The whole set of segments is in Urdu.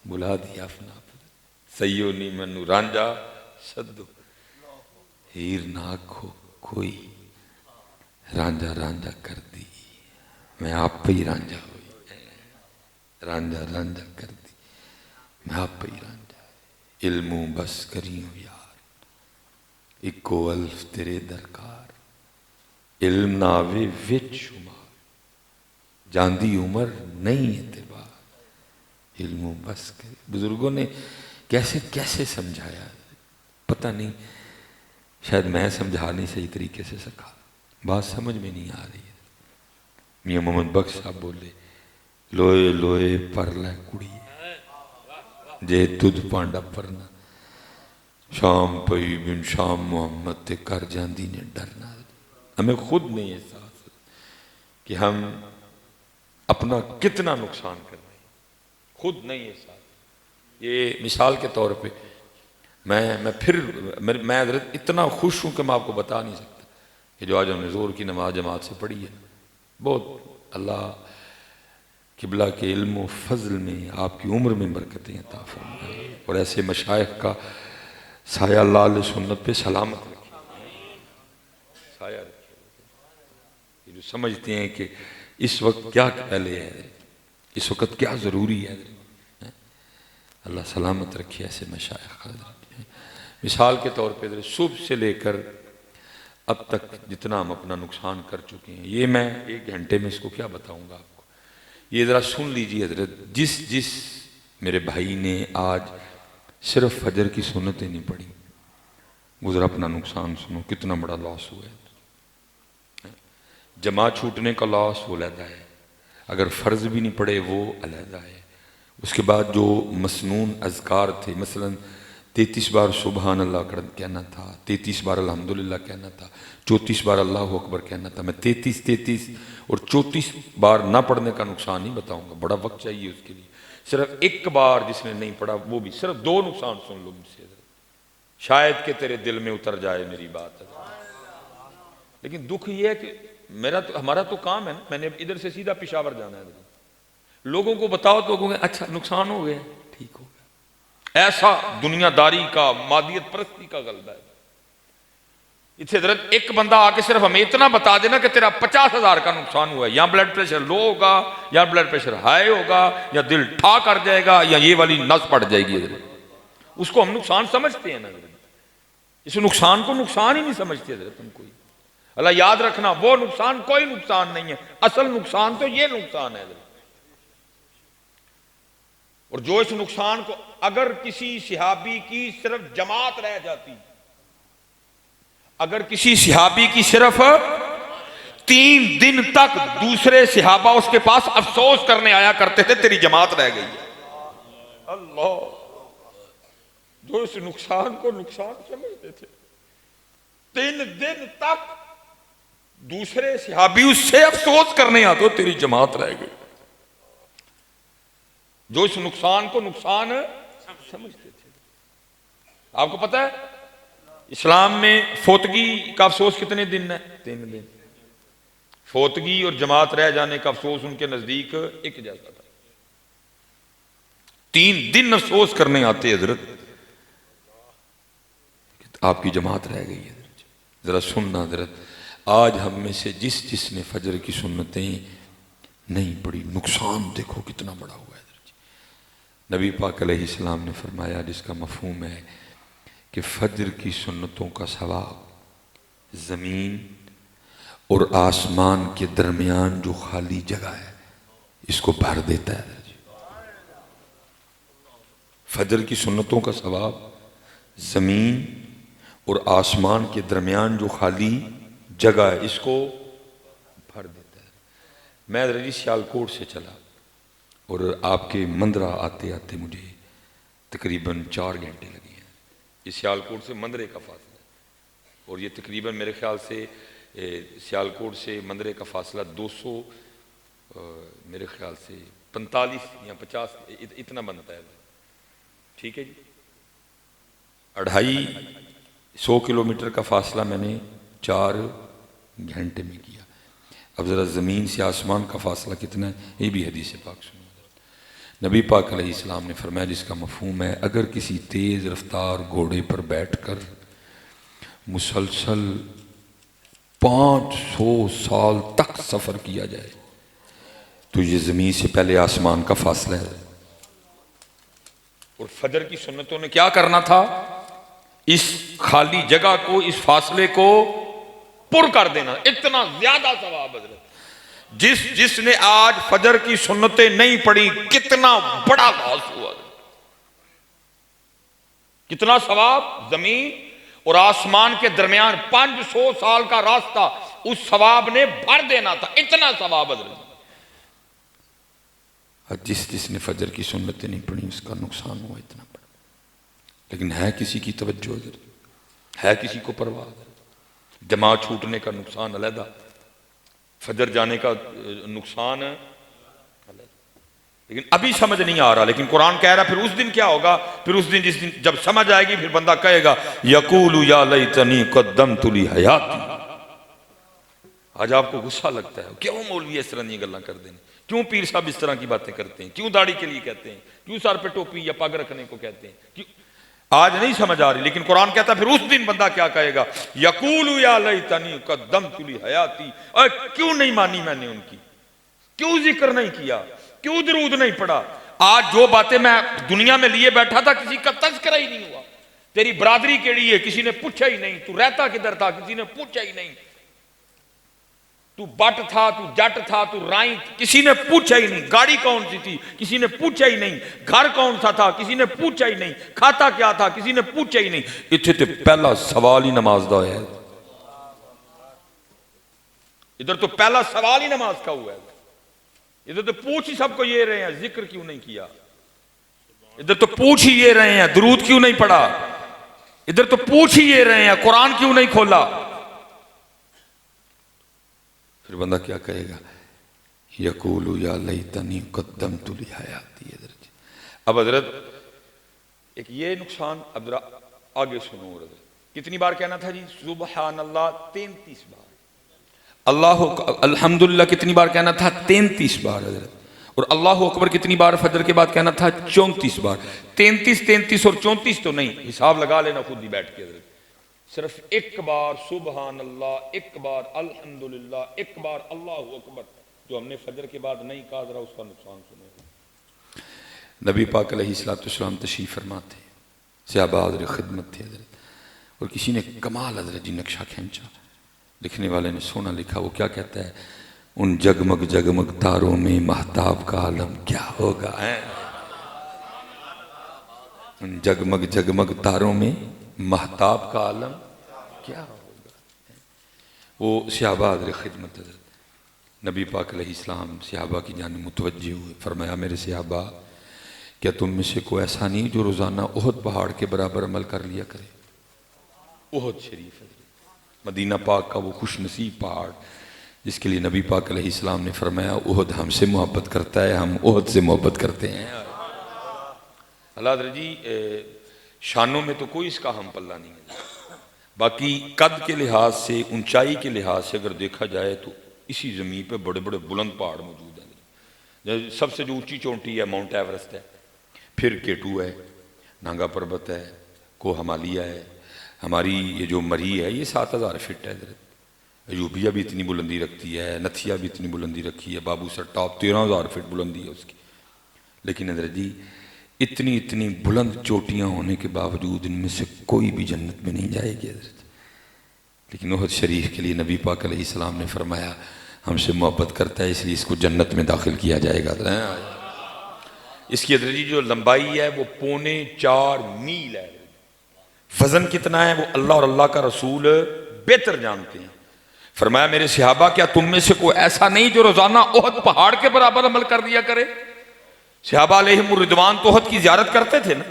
بلا دیا اپنا سیو نی منو رانجا سدو ہیر نہ کھو کوئی رانجا رانجا کر دی میں آپ پہ ہی رانجا ہوئی رانجا رانجا کر دی میں آپ پہ ہی رانجا علموں بس کریوں یار اکو الف تیرے درکار علم ناوے وچ شمار جاندی عمر نہیں اعتبار علموں بس کرے بزرگوں نے کیسے کیسے سمجھایا پتہ نہیں شاید میں سمجھا نہیں صحیح طریقے سے سکا بات سمجھ میں نہیں آ رہی ہے میاں محمد بخش صاحب بولے لوئے لوئے پر لے کڑی جے تجھ پانڈا پرنا شام پئی بن شام محمد تے کر جاندی نے ڈرنا ہمیں خود نہیں احساس کہ ہم اپنا کتنا نقصان کر رہے ہیں خود نہیں احساس یہ مثال کے طور پہ میں حضرت اتنا خوش ہوں کہ میں آپ کو بتا نہیں سکتا کہ جو آج ہم نے ظہر کی نماز جماعت سے پڑھی ہے بہت اللہ قبلہ کے علم و فضل میں آپ کی عمر میں برکتیں عطا فرمائے اور ایسے مشائخ کا سایہ اللہ علیہ سنت پہ سلامت رکھے سایہ رکھے جو سمجھتے ہیں کہ اس وقت کیا پہلے ہے اس وقت کیا ضروری ہے اللہ سلامت رکھے ایسے مشائخ مثال کے طور پہ صبح سے لے کر اب تک جتنا ہم اپنا نقصان کر چکے ہیں یہ میں 1 گھنٹے میں اس کو کیا بتاؤں گا آپ کو یہ ذرا سن لیجیے حضرت جس میرے بھائی نے آج صرف فجر کی سنتیں نہیں پڑھی وہ ذرا اپنا نقصان سنو کتنا بڑا لاس ہوا ہے جماعت چھوٹنے کا لاس وہ علیحدہ ہے اگر فرض بھی نہیں پڑے وہ علیحدہ ہے اس کے بعد جو مسنون اذکار تھے مثلا 33 بار سبحان اللہ کہنا تھا 33 بار الحمدللہ کہنا تھا 34 بار اللہ اکبر کہنا تھا میں 33 اور 34 بار نہ پڑھنے کا نقصان نہیں بتاؤں گا بڑا وقت چاہیے اس کے لیے صرف 1 بار جس نے نہیں پڑھا وہ بھی صرف 2 نقصان سن لو مجھ سے شاید کہ تیرے دل میں اتر جائے میری بات لیکن دکھ یہ ہے کہ ہمارا تو کام ہے نا میں نے ادھر سے سیدھا پشاور جانا ہے لوگوں کو بتاؤ تو لوگوں کو اچھا نقصان ہو گیا ٹھیک ہو گیا ایسا دنیا داری کا مادیت پرستی کا غلبہ ہے اسے حضرت ایک بندہ آ کے صرف ہمیں اتنا بتا دینا کہ تیرا 50,000 کا نقصان ہوا ہے یا بلڈ پریشر لو ہوگا یا بلڈ پریشر ہائی ہوگا یا دل ٹھا کر جائے گا یا یہ والی نس پڑ جائے گی حضرت اس کو ہم نقصان سمجھتے ہیں نا حضرت اس نقصان کو نقصان ہی نہیں سمجھتے حضرت ہم کوئی اللہ یاد رکھنا وہ نقصان کوئی نقصان نہیں ہے اصل نقصان تو یہ نقصان ہے حضرت اور جو اس نقصان کو اگر کسی صحابی کی صرف جماعت رہ جاتی اگر کسی صحابی کی صرف 3 دن تک دوسرے صحابہ اس کے پاس افسوس کرنے آیا کرتے تھے تیری جماعت رہ گئی اللہ جو اس نقصان کو نقصان سمجھتے تھے 3 دن تک دوسرے صحابی اس سے افسوس کرنے آتے تیری جماعت رہ گئی جو اس نقصان کو نقصان سمجھتے تھے آپ کو پتہ ہے اسلام میں فوتگی کا افسوس کتنے دن ہے 3 دن فوتگی اور جماعت رہ جانے کا افسوس ان کے نزدیک ایک جیسا تھا 3 دن افسوس کرنے آتے حضرت آپ کی جماعت رہ گئی ہے ذرا سننا حضرت آج ہم میں سے جس نے فجر کی سنتیں نہیں پڑھی نقصان دیکھو کتنا بڑا ہوا ہے نبی پاک علیہ السلام نے فرمایا جس کا مفہوم ہے کہ فجر کی سنتوں کا ثواب زمین اور آسمان کے درمیان جو خالی جگہ ہے اس کو بھر دیتا ہے فجر کی سنتوں کا ثواب زمین اور آسمان کے درمیان جو خالی جگہ ہے اس کو بھر دیتا ہے میں رجی سیالکوٹ سے چلا اور آپ کے مندرہ آتے آتے مجھے تقریباً 4 گھنٹے لگے ہیں یہ سیالکوٹ سے مندرے کا فاصلہ اور یہ تقریباً میرے خیال سے سیالکوٹ سے مندرے کا فاصلہ 200 میرے خیال سے 45 یا 50 اتنا بنتا ہے ٹھیک ہے جی 250 کلومیٹر کا فاصلہ میں نے 4 گھنٹے میں کیا اب ذرا زمین سے آسمان کا فاصلہ کتنا ہے یہ بھی حدیث پاک سنو نبی پاک علیہ السلام نے فرمایا جس کا مفہوم ہے اگر کسی تیز رفتار گھوڑے پر بیٹھ کر مسلسل 500 سال تک سفر کیا جائے تو یہ زمین سے پہلے آسمان کا فاصلہ ہے. اور فجر کی سنتوں نے کیا کرنا تھا؟ اس خالی جگہ کو، اس فاصلے کو پر کر دینا. اتنا زیادہ ثواب حضرت. جس نے آج فجر کی سنتیں نہیں پڑھی کتنا بڑا لاس ہوا، کتنا ثواب. زمین اور آسمان کے درمیان 500 سال کا راستہ اس ثواب نے بھر دینا تھا. اتنا ثواب حضرت. جس نے فجر کی سنتیں نہیں پڑھی اس کا نقصان ہوا اتنا بڑا. لیکن ہے کسی کی توجہ حضرت، ہے کسی کو پرواہ. جماعت چھوٹنے کا نقصان علیحدہ، فجر جانے کا نقصان علیحدہ. لیکن ابھی سمجھ نہیں آ رہا. لیکن قرآن کہہ رہا پھر اس دن کیا ہوگا؟ پھر اس دن جس دن جب سمجھ آئے گی پھر بندہ کہے گا یقول یا لیتنی قدمت لی حیاتی. آج آپ کو غصہ لگتا ہے کیوں مولوی اس طرح نہیں گلاں کر دیں، کیوں پیر صاحب اس طرح کی باتیں کرتے ہیں، کیوں داڑھی کے لیے کہتے ہیں، کیوں سر پہ ٹوپی یا پگ رکھنے کو کہتے ہیں. کیوں آج نہیں سمجھ آ رہی. لیکن قرآن کہتا ہے پھر اس دن بندہ کیا کہے گا؟ یقول یا لیتنی قدمت لی حیاتی. کیوں نہیں مانی میں نے ان کی، کیوں ذکر نہیں کیا، کیوں درود نہیں پڑھا. آج جو باتیں میں دنیا میں لیے بیٹھا تھا کسی کا تذکرہ ہی نہیں ہوا. تیری برادری کے لیے کسی نے پوچھا ہی نہیں، تو رہتا کدھر تھا کسی نے پوچھا ہی نہیں. تو بٹ تھا، تو جٹ تھا، تو رائیں، کسی نے پوچھا ہی نہیں. گاڑی کون سی تھی کسی نے پوچھا ہی نہیں. گھر کون سا تھا کسی نے پوچھا ہی نہیں. کھاتا کیا تھا کسی نے پوچھا ہی نہیں. اتنے تے پہلا سوال ہی نماز دا ہے. ادھر تو پہلا سوال ہی نماز کا ہوا ہے. ادھر تو پوچھ ہی سب کو یہ رہے ہیں ذکر کیوں نہیں کیا. ادھر تو پوچھ ہی یہ رہے ہیں درود کیوں نہیں پڑھا. ادھر تو پوچھ ہی یہ رہے ہیں قرآن کیوں نہیں کھولا. پھر بندہ کیا کہے گا؟ یقول یا لیتنی قدمت لی حیاتی. اب حضرت ایک یہ نقصان. اب ذرا آگے سنو حضرت. کتنی بار کہنا تھا جی؟ سبحان اللہ 33 بار. اللہ الحمدللہ کتنی بار کہنا تھا؟ 33 بار حضرت. اور اللہ اکبر کتنی بار فجر کے بعد کہنا تھا؟ 34 بار. 33 اور 34 تو نہیں، حساب لگا لینا خود ہی بیٹھ کے حضرت. صرف ایک بار سبحان اللہ، ایک بار الحمدللہ، ایک بار اللہ اکبر جو ہم نے فجر کے بعد نہیں کہا، ذرا اس کا نقصان سنو. نبی پاک علیہ السلام تشریف فرما تھے، صحابہ حاضر خدمت تھے حضرت. اور کسی نے کمال حضرت جی نقشہ کھینچا. لکھنے والے نے سونا لکھا. وہ کیا کہتا ہے؟ ان جگمگ جگمگ تاروں میں مہتاب کا عالم کیا ہوگا. ان جگمگ جگمگ تاروں میں مہتاب کا عالم کیا ہوگا. وہ صحابہ حاضر خدمت حضرت. نبی پاک علیہ السلام صحابہ کی جانب متوجہ ہوئے. فرمایا میرے صحابہ کیا تم میں سے کوئی ایسا نہیں جو روزانہ احد پہاڑ کے برابر عمل کر لیا کرے. احد شریف حضرت، مدینہ پاک کا وہ خوش نصیب پہاڑ جس کے لیے نبی پاک علیہ السلام نے فرمایا احد ہم سے محبت کرتا ہے، ہم احد سے محبت کرتے ہیں. اللہ حضرت جی شانوں میں تو کوئی اس کا ہم پلہ نہیں ہے. باقی قد کے لحاظ سے، اونچائی کے لحاظ سے اگر دیکھا جائے تو اسی زمین پہ بڑے بڑے بلند پہاڑ موجود ہیں. سب سے جو اونچی چوٹی ہے ماؤنٹ ایورسٹ ہے، پھر K2 ہے، نانگا پربت ہے، کوہ ہمالیہ ہے. ہماری یہ جو مری ہے یہ 7000 فٹ ہے حضرت. ایوبیہ بھی اتنی بلندی رکھتی ہے، نتھیا بھی اتنی بلندی رکھی ہے، بابو سر ٹاپ 13000 فٹ بلندی ہے اس کی. لیکن حضرت جی اتنی بلند چوٹیاں ہونے کے باوجود ان میں سے کوئی بھی جنت میں نہیں جائے گی حضرت. لیکن احد شریف کے لیے نبی پاک علیہ السلام نے فرمایا ہم سے محبت کرتا ہے اس لیے اس کو جنت میں داخل کیا جائے گا. اس کی حضرت جی جو لمبائی ہے وہ 4.25 میل ہے. وزن کتنا ہے وہ اللہ اور اللہ کا رسول بہتر جانتے ہیں. فرمایا میرے صحابہ کیا تم میں سے کوئی ایسا نہیں جو روزانہ احد پہاڑ کے برابر عمل کر دیا کرے. صحابہ علیہم الرضوان تو احد کی زیارت کرتے تھے نا.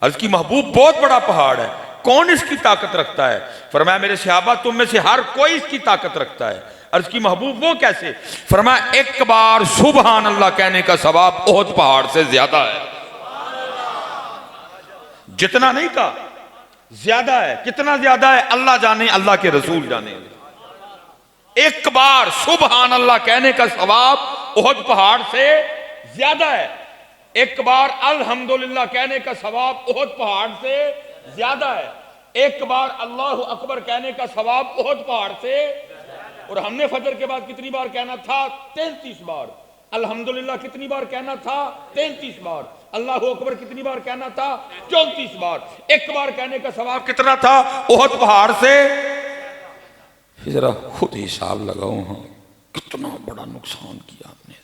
عرض کی محبوب بہت بڑا پہاڑ ہے، کون اس کی طاقت رکھتا ہے؟ فرمایا میرے صحابہ تم میں سے ہر کوئی اس کی طاقت رکھتا ہے. عرض کی محبوب وہ کیسے؟ فرمایا ایک بار سبحان اللہ کہنے کا ثواب احد پہاڑ سے زیادہ ہے. جتنا نہیں کہا زیادہ ہے. کتنا زیادہ ہے اللہ جانے، اللہ کے رسول جانے. ایک بار سبحان اللہ کہنے کا ثواب احد پہاڑ سے زیادہ ہے. ایک بار الحمدللہ کہنے کا ثواب احد پہاڑ سے زیادہ ہے، ایک بار اللہ اکبر کہنے کا ثواب احد پہاڑ سے، اور ہم نے فجر کے بعد کتنی بار کہنا تھا؟ 33 بار۔ الحمدللہ کتنی بار کہنا تھا؟ 33 بار۔ اللہ اکبر کتنی بار کہنا تھا؟ 34 بار۔ ایک بار کہنے کا ثواب کتنا تھا؟ احد پہاڑ سے۔ پھر ذرا خود حساب لگاؤ، ہاں کتنا بڑا نقصان کیا آپ نے،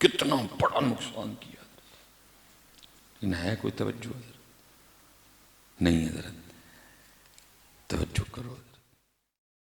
کتنا بڑا نقصان کیا۔ لیکن ہے کوئی توجہ؟ نہیں حضرت، توجہ کرو۔